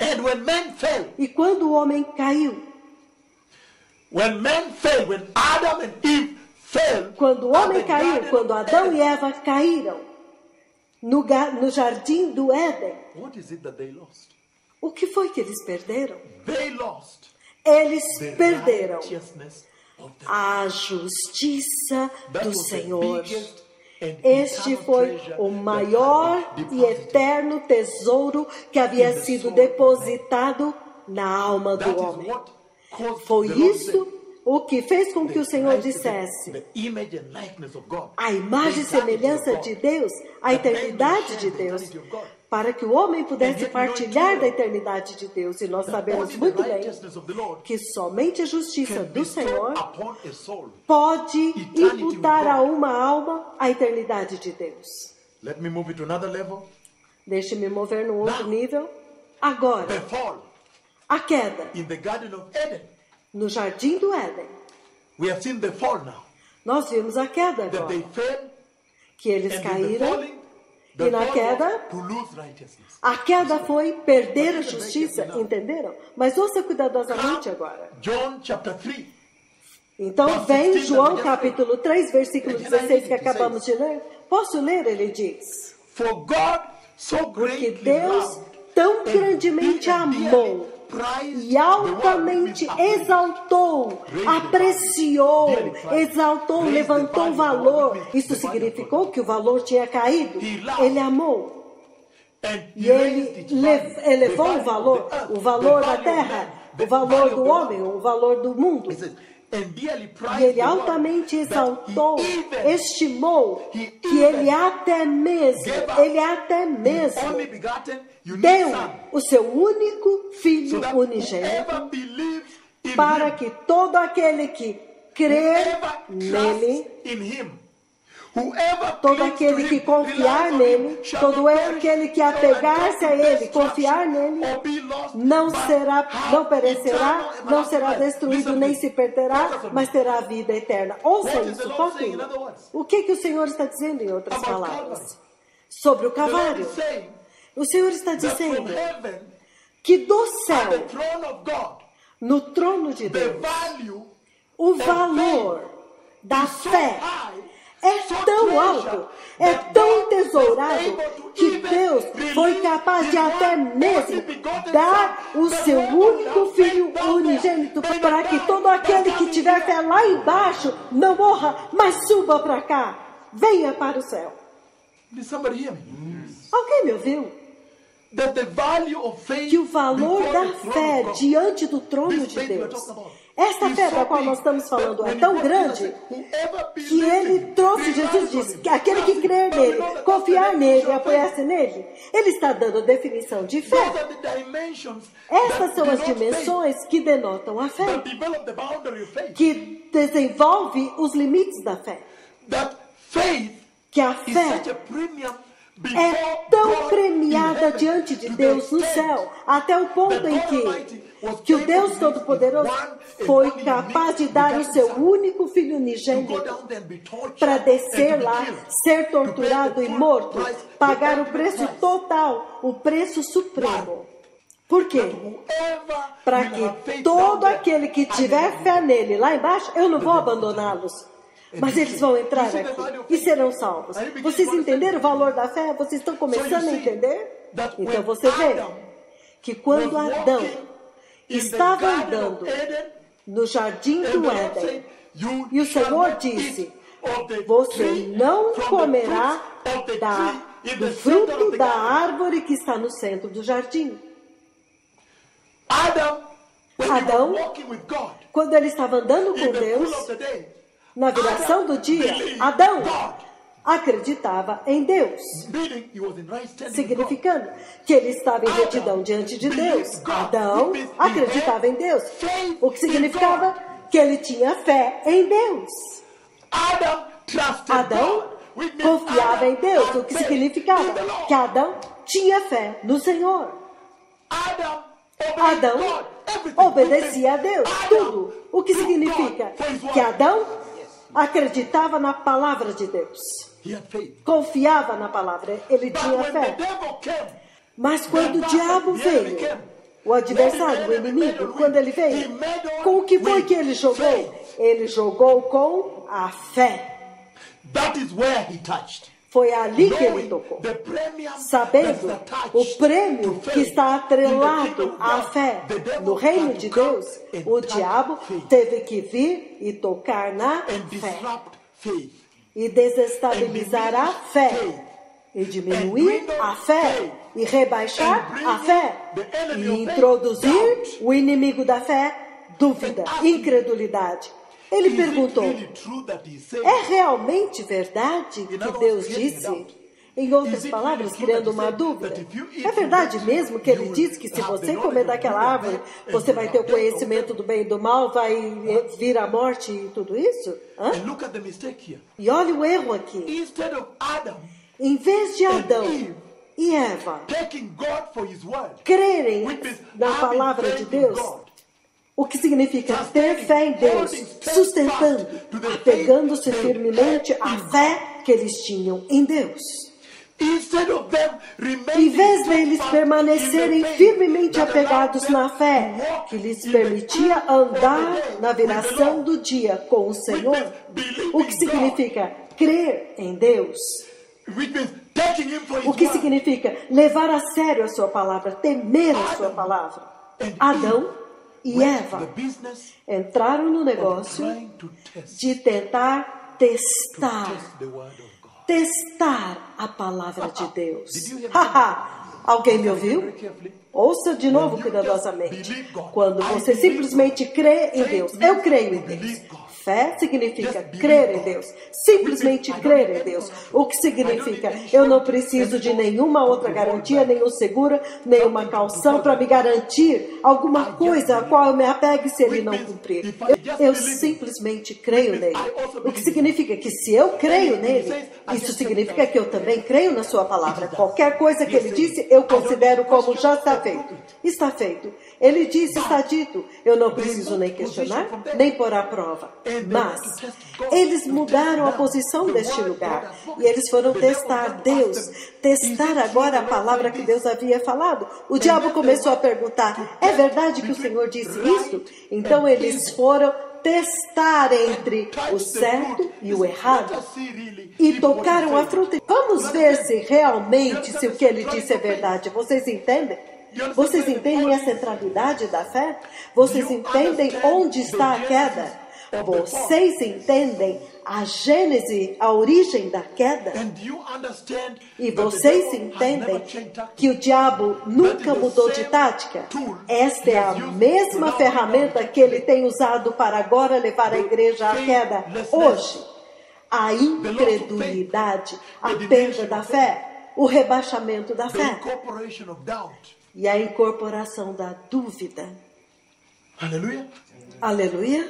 And when man fell, E quando o homem caiu, when Adam and Eve fell, quando o homem at the caiu, Garden quando of Adão Eden, e Eva caíram no jardim do Éden, what is it that they lost? o que foi que eles perderam? They lost Eles the perderam righteousness of the a justiça That do was the Senhor. biggest and Este eternal foi treasure o that maior had been e deposited. eterno tesouro que havia in the sido soul. depositado na alma That do is homem. what caused Foi the Lord isso said, o que fez com que o Senhor Christ is dissesse: the image and likeness of God. a imagem e The eternity semelhança of de God. Deus, a That eternidade man de shared the Deus, eternity of God. para que o homem pudesse And yet we know partilhar it da eternidade de Deus. E nós That sabemos only muito the bem righteousness of the Lord que somente a justiça can do bestow Senhor upon a soul. pode Eternity imputar with a God. uma alma a eternidade de Deus. Let me move it to another level. Deixe-me mover num outro Now, nível. Agora, The fall a queda in the Garden of Eden. no jardim do Éden. We have seen the fall now. Nós vimos a queda That they agora, fell, que eles and in the caíram. falling, E the na fall queda, was to lose righteousness. a queda foi perder a justiça, entenderam? Mas ouça cuidadosamente agora. John chapter 3. Então vem João capítulo 3, versículo 16 que acabamos de ler. Posso ler? Ele diz: For God so porque greatly Deus loved tão and grandemente dearly amou prized e altamente the world, which means exaltou, apreciou, exaltou, levantou o valor. Isso significou que o valor tinha caído. Ele amou. and E he raised ele its value, elevou the o value valor, of the earth, o valor the da value of terra, man, o the valor value do of the homem, world. o valor do mundo. He says, and dearly prized E ele the world, altamente that exaltou, he even estimou, he que ele até mesmo, gave up ele até his mesmo only begotten, unique deu son, o seu único so filho that unigênito whoever believes in para him, que todo aquele que crer whoever nele, trusts in him, whoever todo clings aquele to que him, confiar relies on nele, him, shall todo not perish, aquele que nor apegar-se a come to ele, destruction, confiar nele, or be lost, não but será, não have perecerá, eternal não será everlasting life. destruído, Listen nem to se this. perderá, Focus on mas this. terá vida eterna. Ouça What is the isso, Lord foque saying in nisso. other words? O que o Senhor está dizendo em outras About palavras? Calvary. Sobre o The Lord Calvário. is saying O Senhor está that from dizendo heaven, que do at the céu, throne of God, no trono de the Deus, value o valor da is so fé high, é so tão treasured, alto, é that tão God was entesourado able to que even Deus foi release capaz de his até one mesmo only begotten dar Son, o that seu whoever would único have filho faith down unigênito there, para may que not todo die, aquele but que come tiver here. fé lá embaixo não morra, mas suba para cá, venha para o céu. Did somebody hear me? Alguém me ouviu? That the value of faith Que o valor before da the throne fé of God, diante do trono this de faith we are Deus, talking about, esta is fé so da qual big nós estamos that falando é when tão he brought grande Jesus, whoever que believes in ele him, trouxe, relies Jesus on disse, him, que aquele que trusts crer him. But we nele, know that confiar that's the nele e definition of faith. apoiar-se nele, ele está dando a definição de Those fé. are the dimensions Estas that são as denote dimensões que denotam a faith, fé, that develop the boundary of faith. que desenvolve os limites da fé. That faith Que a is fé such a premium é before tão God in premiada heaven, diante de to Deus the no extent céu, até o ponto that em God Almighty was que o able Deus to Todo-Poderoso give one and foi only capaz de unique dar o begotten seu Son único Filho to go unigênito down there and be tortured para and to descer be lá, killed, ser to torturado pay e the full morto, price, pagar the o preço ultimate price. total, o preço supremo. Por quê? Whoever Para will have que faith todo down there, aquele que tiver fé nele lá embaixo, eu não vou abandoná-los. Mas eles vão entrar aqui e serão salvos. Vocês entenderam o valor da fé? Vocês estão começando a entender? Então você vê que quando Adão estava andando no jardim do Éden. E o Senhor disse: você não comerá do fruto da árvore que está no centro do jardim. Adão, quando ele estava andando com Deus, na viração do dia, Adão acreditava em Deus, significando que ele estava em retidão diante de Deus. Adão acreditava em Deus, o que significava que ele tinha fé em Deus. Adão confiava em Deus, o que significava que Adão tinha fé no Senhor. Adão obedecia a Deus, tudo, o que significa que Adão acreditava na palavra de Deus, confiava na palavra, ele tinha fé. Mas quando o diabo veio, o adversário, o inimigo, quando ele veio, com o que foi que ele jogou? Ele jogou com a fé. Foi ali que ele tocou, sabendo o prêmio que está atrelado à fé. No reino de Deus, o diabo teve que vir e tocar na fé, e desestabilizar a fé, e diminuir a fé, e rebaixar a fé, e introduzir o inimigo da fé, dúvida, incredulidade. Ele perguntou: é realmente verdade que Deus disse? Em outras palavras, criando uma dúvida. É verdade mesmo que ele disse que se você comer daquela árvore, você vai ter o conhecimento do bem e do mal, vai vir a morte e tudo isso? E olha o erro aqui. Em vez de Adão e Eva crerem na palavra de Deus, o que significa ter fé em Deus, sustentando, apegando-se firmemente à fé que eles tinham em Deus. Em vez deles permanecerem firmemente apegados na fé, que lhes permitia andar na viração do dia com o Senhor, o que significa crer em Deus, o que significa levar a sério a sua palavra, temer a sua palavra. Adão e Eva entraram no negócio de tentar testar a palavra de Deus. Alguém me ouviu? Ouça de novo cuidadosamente. Quando você simplesmente crê em Deus, eu creio em Deus. Fé significa crer em Deus, simplesmente crer em Deus. O que significa? Eu não preciso de nenhuma outra garantia, nenhum seguro, nenhuma calção para me garantir alguma coisa a qual eu me apegue se ele não cumprir. Eu simplesmente creio nele. O que significa que se eu creio nele, isso significa que eu também creio na sua palavra. Qualquer coisa que ele disse, eu considero como já está feito. Está feito. Ele disse, está dito. Eu não preciso nem questionar, nem pôr à prova. Mas eles mudaram a posição deste lugar e eles foram testar Deus, testar agora a palavra que Deus havia falado. O diabo começou a perguntar: é verdade que o Senhor disse isso? Então eles foram testar entre o certo e o errado e tocaram a fruta. Vamos ver se realmente se o que ele disse é verdade. Vocês entendem? Vocês entendem a centralidade da fé? Vocês entendem onde está a queda? Vocês entendem a gênese, a origem da queda? E vocês entendem que o diabo nunca mudou de tática? Esta é a mesma ferramenta que ele tem usado para agora levar a igreja à queda hoje. A incredulidade, a perda da fé, o rebaixamento da fé e a incorporação da dúvida. Aleluia. Aleluia.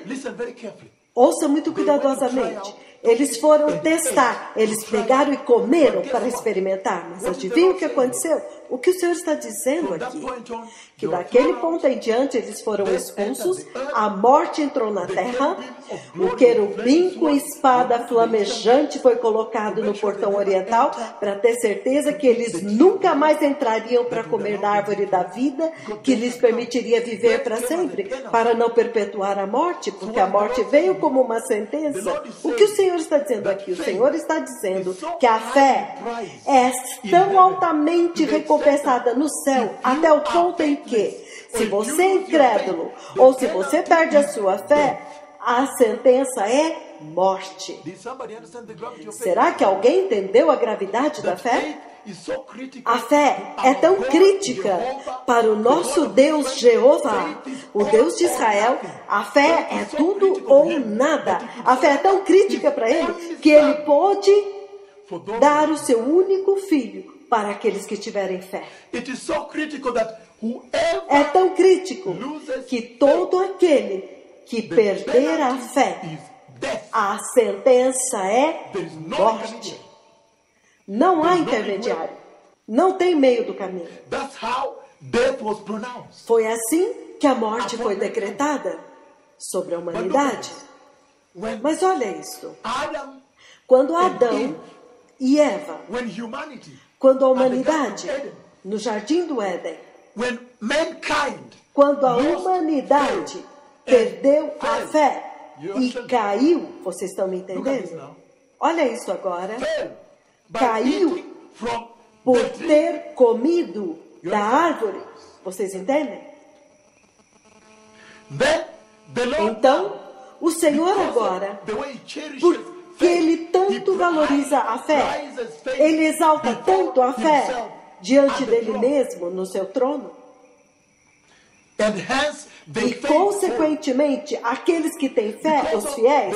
Ouça muito cuidadosamente. Eles foram testar. Eles pegaram e comeram para experimentar. Mas adivinha o que aconteceu? O que o Senhor está dizendo aqui? Que daquele ponto em diante eles foram expulsos, a morte entrou na terra, o querubim com espada flamejante foi colocado no portão oriental para ter certeza que eles nunca mais entrariam para comer da árvore da vida que lhes permitiria viver para sempre, para não perpetuar a morte, porque a morte veio como uma sentença. O que o Senhor está dizendo aqui? O Senhor está dizendo que a fé é tão altamente recompensada no céu, até o ponto em que, Se você é incrédulo ou se você perde a sua fé, a sentença é morte. Será que alguém entendeu a gravidade da fé? A fé é tão crítica para o nosso Deus Jeová, o Deus de Israel. A fé é tudo ou nada. A fé é tão crítica para ele que ele pôde dar o seu único filho para aqueles que tiverem fé. É tão crítico que todo aquele que perder a fé, a sentença é morte. Não há intermediário. Não tem meio do caminho. Foi assim que a morte foi decretada sobre a humanidade. Mas olha isso. Quando Adão e Eva, quando a humanidade, no Jardim do Éden, quando a humanidade perdeu a fé e caiu, vocês estão me entendendo? Olha isso agora. Caiu por ter comido da árvore. Vocês entendem? Então, o Senhor agora, porque Ele tanto valoriza a fé, Ele exalta tanto a fé diante dele mesmo no seu trono. E, consequentemente, aqueles que têm fé, os fiéis,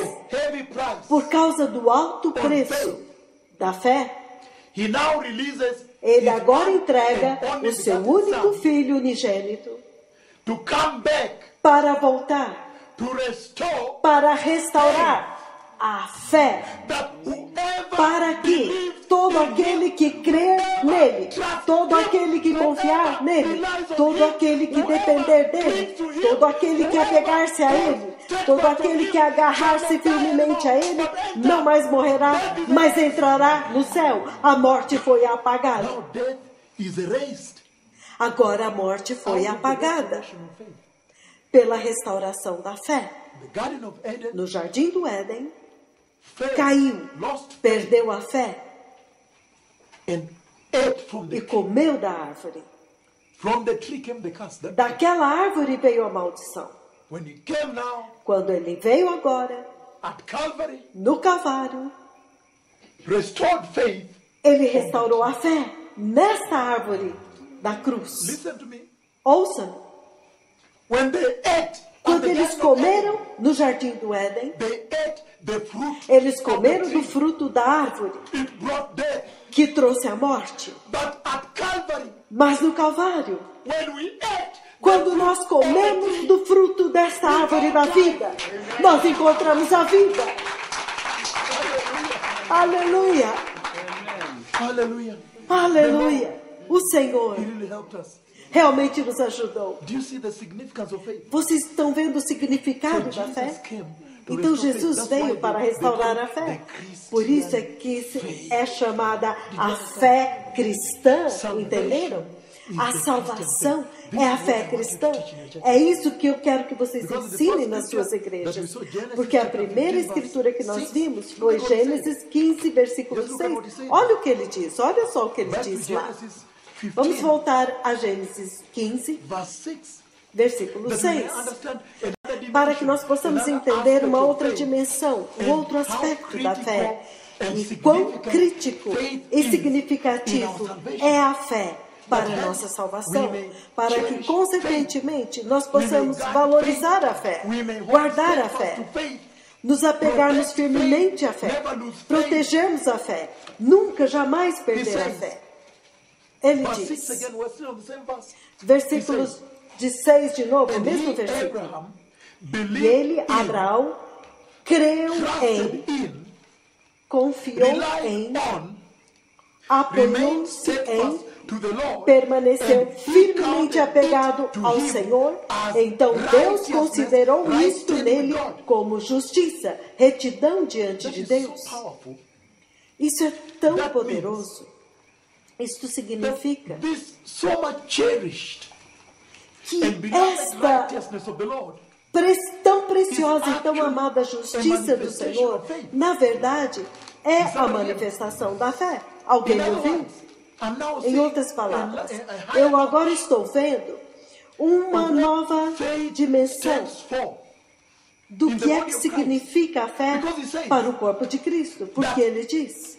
por causa do alto preço da fé, ele agora entrega o seu único filho unigênito para voltar, para restaurar a fé, para que todo aquele que crer nele, todo aquele que confiar nele, todo aquele que depender dele, todo aquele que apegar-se a ele, todo aquele que agarrar-se firmemente a ele, não mais morrerá, mas entrará no céu. A morte foi apagada. Agora a morte foi apagada pela restauração da fé. No Jardim do Éden, caiu, perdeu a fé e comeu da árvore. Daquela árvore veio a maldição. Quando ele veio agora, no Calvário, ele restaurou a fé nessa árvore da cruz. Ouça-me. Quando eles comeram no Jardim do Éden, eles comeram do fruto da árvore que trouxe a morte. Mas no Calvário, quando nós comemos do fruto desta árvore da vida, nós encontramos a vida. Aleluia! Aleluia! Aleluia! O Senhor realmente nos ajudou. Vocês estão vendo o significado da fé? Então Jesus veio para restaurar a fé. Por isso é que é chamada a fé cristã, entenderam? A salvação é a fé cristã. É isso que eu quero que vocês ensinem nas suas igrejas. Porque a primeira escritura que nós vimos foi Gênesis 15, versículo 6. Olha o que ele diz, olha só o que ele diz lá. Vamos voltar a Gênesis 15, versículo 6. Para que nós possamos entender uma outra dimensão, um outro aspecto da fé. E quão crítico e significativo é a fé para a nossa salvação, para que, consequentemente, nós possamos valorizar a fé, guardar a fé, nos apegarmos firmemente à fé, protegermos a fé, nunca, jamais perder a fé. Ele diz, versículos de 6 de novo, o mesmo versículo. E ele, Abraão, creu em, confiou em, apoiou-se em, permaneceu firmemente apegado ao Senhor. Então Deus considerou isto nele como justiça, retidão diante de Deus. Isso é tão poderoso. Isto significa que esta tão preciosa e tão amada justiça do Senhor, na verdade, é a manifestação da fé. Alguém me ouviu? Em outras palavras, eu agora estou vendo uma nova dimensão stands for. do que é que significa a fé para o corpo de Cristo. Porque ele diz,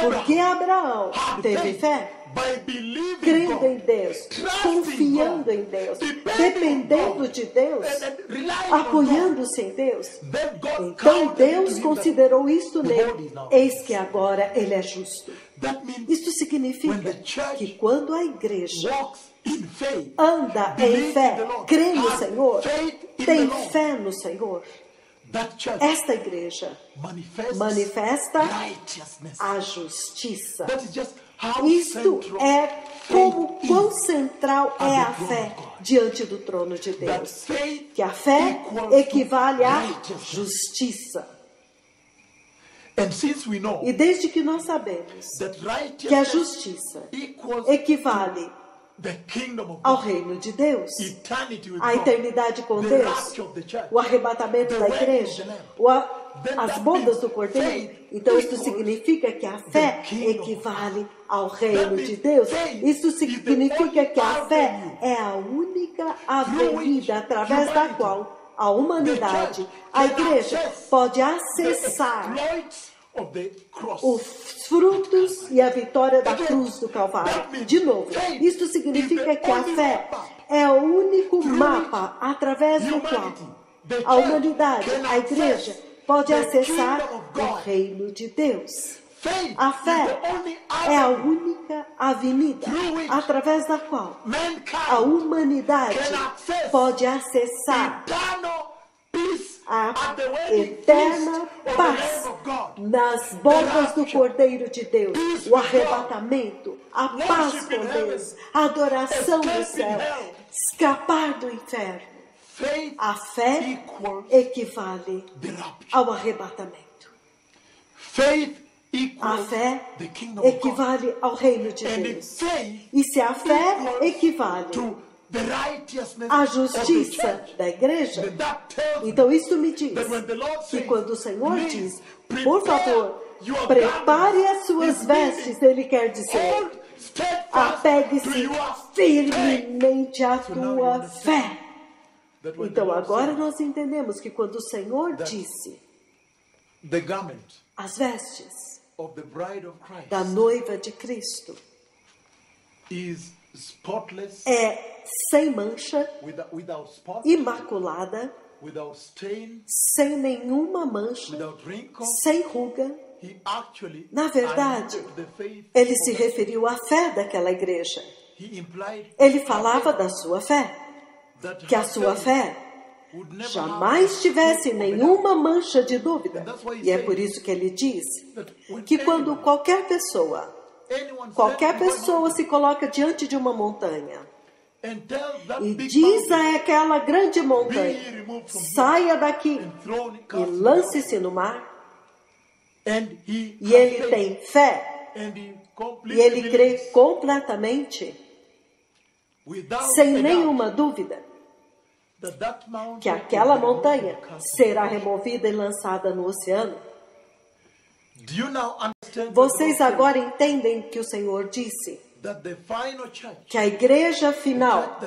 porque Abraão teve fé, crendo em Deus, confiando em Deus, dependendo de Deus, apoiando-se em Deus. Então Deus considerou isto nele, eis que agora ele é justo. Isto significa que quando a igreja anda em fé, crê no Senhor, tem fé no Senhor, esta igreja manifesta a justiça. Isto é como quão central é a fé diante do trono de Deus. Que a fé equivale à justiça. E desde que nós sabemos que a justiça equivale ao reino de Deus, a eternidade com Deus, o arrebatamento da igreja, as bodas do Cordeiro. Então isso significa que a fé equivale ao reino de Deus. Isso significa que a fé é a única avenida através da qual a humanidade, a igreja, pode acessar os frutos e a vitória da cruz do Calvário. De novo, isto significa que a fé é o único mapa através do qual a humanidade, a igreja, pode acessar o reino de Deus. A fé é a única avenida através da qual a humanidade pode acessar a eterna paz nas bodas do Cordeiro de Deus, o arrebatamento, a paz com Deus, a adoração do céu, escapar do inferno. A fé equivale ao arrebatamento. A fé equivale ao reino de Deus. E se a fé equivale à justiça da igreja, então isso me diz que quando o Senhor diz, por favor, prepare as suas vestes, ele quer dizer, apegue-se firmemente à tua fé. Então agora nós entendemos que quando o Senhor disse as vestes da noiva de Cristo é sem mancha, imaculada, sem nenhuma mancha, sem ruga. Na verdade, ele se referiu à fé daquela igreja. Ele falava da sua fé, que a sua fé jamais tivesse nenhuma mancha de dúvida. E é por isso que ele diz que quando qualquer pessoa se coloca diante de uma montanha e diz a aquela grande montanha, saia daqui e lance-se no mar, e ele tem fé, e ele crê completamente, sem nenhuma dúvida, que aquela montanha será removida e lançada no oceano. Vocês agora entendem que o Senhor disse que a igreja final,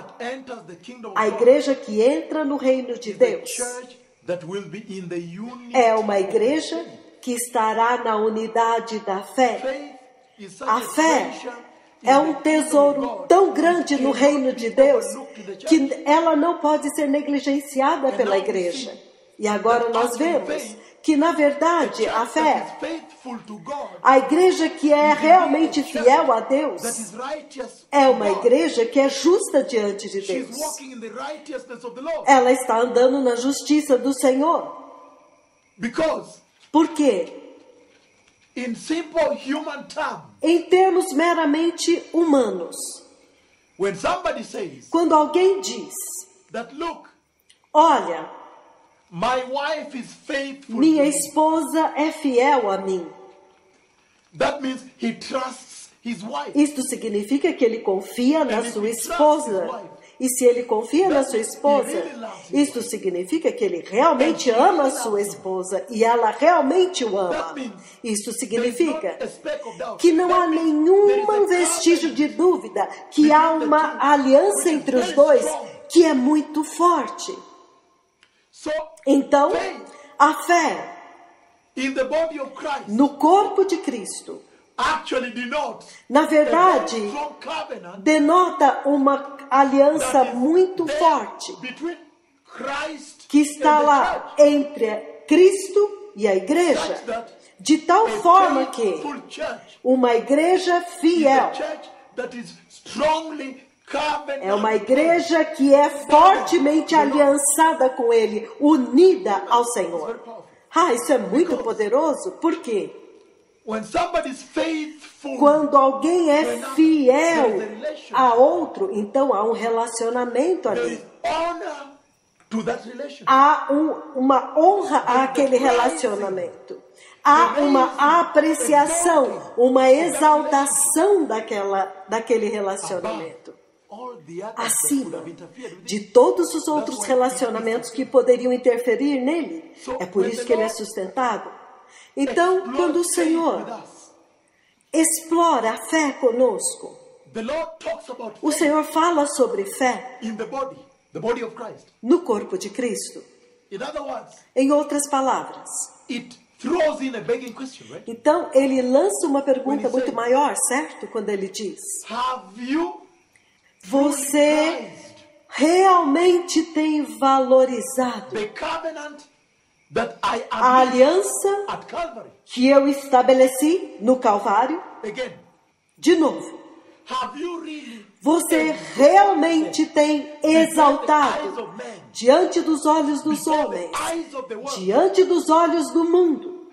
a igreja que entra no reino de Deus, é uma igreja que estará na unidade da fé. A fé é um tesouro tão grande no reino de Deus que ela não pode ser negligenciada pela igreja. E agora nós vemos que, na verdade, a fé, a igreja que é realmente fiel a Deus, é uma igreja que é justa diante de Deus. Ela está andando na justiça do Senhor. Por quê? Em termos meramente humanos, quando alguém diz, olha, minha esposa é fiel a mim, isto significa que ele confia na sua esposa. E se ele confia na sua esposa, isso significa que ele realmente ama a sua esposa e ela realmente o ama. Isso significa que não há nenhum vestígio de dúvida que há uma aliança entre os dois que é muito forte. Então, a fé no corpo de Cristo, na verdade, denota uma aliança muito forte que está lá entre Cristo e a igreja, de tal forma que uma igreja fiel é uma igreja que é fortemente aliançada com Ele, unida ao Senhor. Isso é muito poderoso. Por quê? Quando alguém é fiel a outro, então há um relacionamento ali. Há uma honra àquele relacionamento. Há uma apreciação, uma exaltação daquele relacionamento. Acima de todos os outros relacionamentos que poderiam interferir nele. É por isso que ele é sustentado. Então, quando o Senhor explora a fé conosco, o Senhor fala sobre fé no corpo de Cristo. Em outras palavras, então ele lança uma pergunta muito maior, certo? Quando ele diz: você realmente tem valorizado a aliança que eu estabeleci no Calvário? De novo, você realmente tem exaltado diante dos olhos dos homens, diante dos olhos do mundo,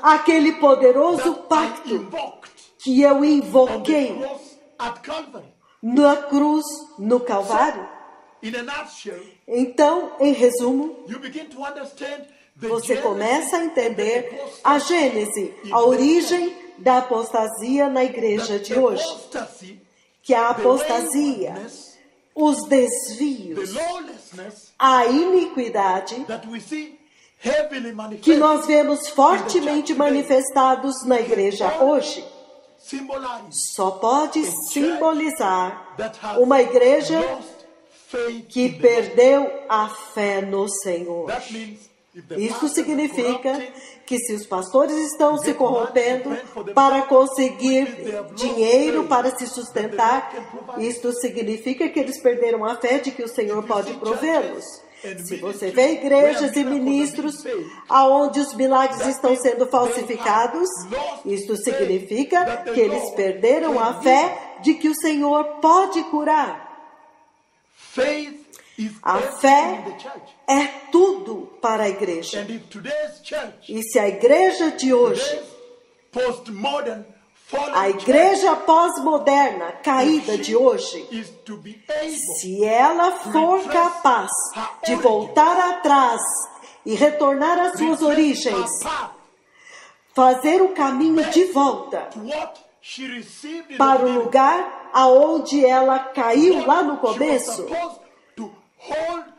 aquele poderoso pacto que eu invoquei na cruz, no Calvário? Então, em resumo, você começa a entender a gênese, a origem da apostasia na igreja de hoje. Que a apostasia, os desvios, a iniquidade que nós vemos fortemente manifestados na igreja hoje, só pode simbolizar uma igreja que perdeu a fé no Senhor. Isso significa que se os pastores estão se corrompendo para conseguir dinheiro para se sustentar, isso significa que eles perderam a fé de que o Senhor pode provê-los. Se você vê igrejas e ministros onde os milagres estão sendo falsificados, isso significa que eles perderam a fé de que o Senhor pode curar. A fé é tudo para a igreja. E se a igreja de hoje, a igreja pós-moderna, caída de hoje, se ela for capaz de voltar atrás e retornar às suas origens, fazer o caminho de volta para o lugar aonde ela caiu lá no começo,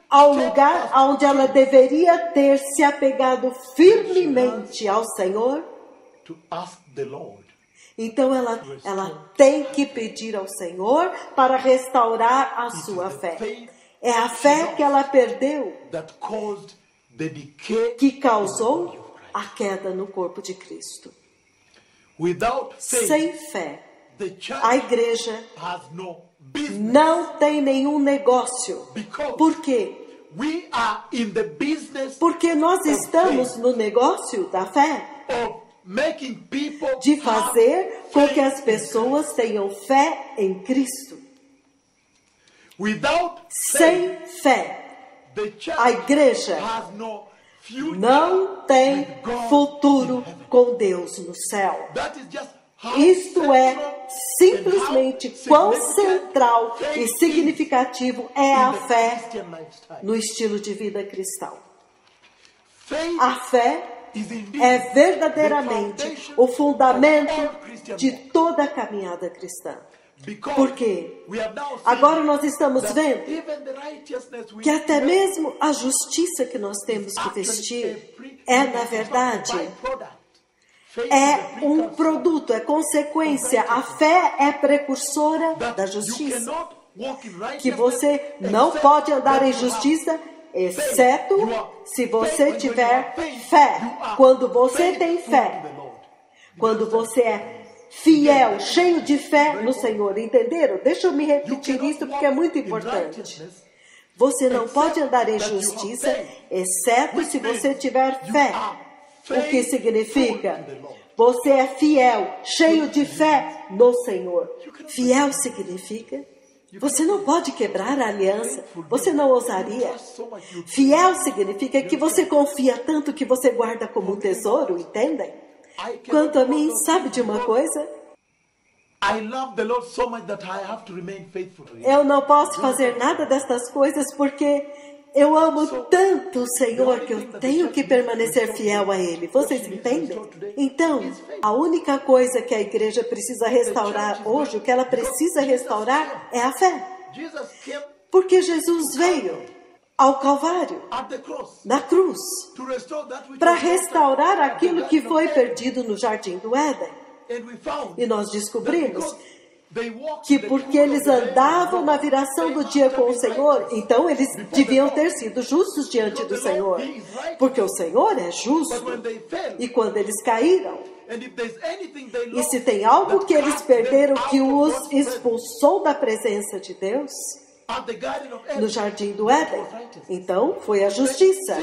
ao lugar onde ela deveria ter se apegado firmemente ao Senhor, então ela tem que pedir ao Senhor para restaurar a sua fé. É a fé que ela perdeu que causou a queda no corpo de Cristo. Sem fé, a igreja não tem nenhum negócio. Por quê? Porque nós estamos no negócio da fé, de fazer com que as pessoas tenham fé em Cristo. Sem fé, a igreja não tem futuro com Deus no céu. Isto é simplesmente quão central e significativo é a fé no estilo de vida cristão. A fé é verdadeiramente o fundamento de toda a caminhada cristã. Porque agora nós estamos vendo que até mesmo a justiça que nós temos que vestir é, na verdade, é um produto, é consequência. A fé é precursora da justiça. Que você não pode andar em justiça, exceto se você tiver fé. Quando você tem fé, quando você é fiel, cheio de fé no Senhor. Entenderam? Deixa eu me repetir isso porque é muito importante. Você não pode andar em justiça, exceto se você tiver fé. O que significa? Você é fiel, cheio de fé no Senhor. Fiel significa você não pode quebrar a aliança. Você não ousaria. Fiel significa que você confia tanto que você guarda como um tesouro, entendem? Quanto a mim, sabe de uma coisa? Eu não posso fazer nada destas coisas porque eu amo tanto o Senhor que eu tenho que permanecer fiel a Ele. Vocês entendem? Então, a única coisa que a igreja precisa restaurar hoje, o que ela precisa restaurar é a fé. Porque Jesus veio ao Calvário, na cruz, para restaurar aquilo que foi perdido no Jardim do Éden. E nós descobrimos que porque eles andavam na viração do dia com o Senhor, então eles deviam ter sido justos diante do Senhor. Porque o Senhor é justo. E quando eles caíram, e se tem algo que eles perderam que os expulsou da presença de Deus, no Jardim do Éden, então foi a justiça.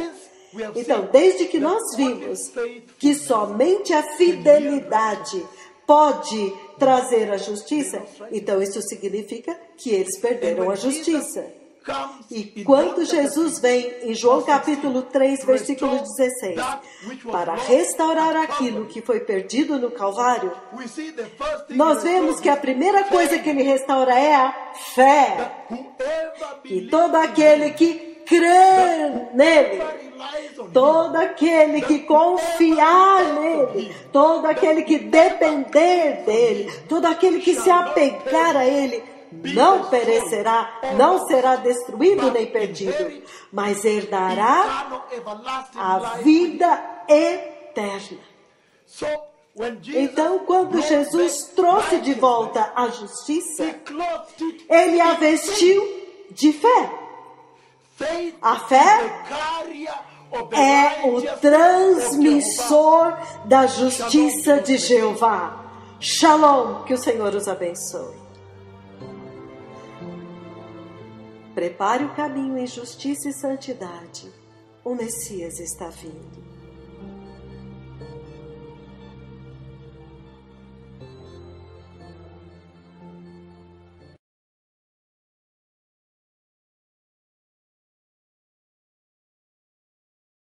Então, desde que nós vimos que somente a fidelidade pode trazer a justiça, então isso significa que eles perderam a justiça. E quando Jesus vem em João capítulo 3, versículo 16, para restaurar aquilo que foi perdido no Calvário, nós vemos que a primeira coisa que ele restaura é a fé. E todo aquele que crê nele, todo aquele que confiar nele, todo aquele que depender dele, todo aquele que se apegar a ele, não perecerá, não será destruído nem perdido, mas herdará a vida eterna. Então, quando Jesus trouxe de volta a justiça, ele a vestiu de fé. A fé é o transmissor da justiça de Jeová. Shalom, que o Senhor os abençoe. Prepare o caminho em justiça e santidade. O Messias está vindo.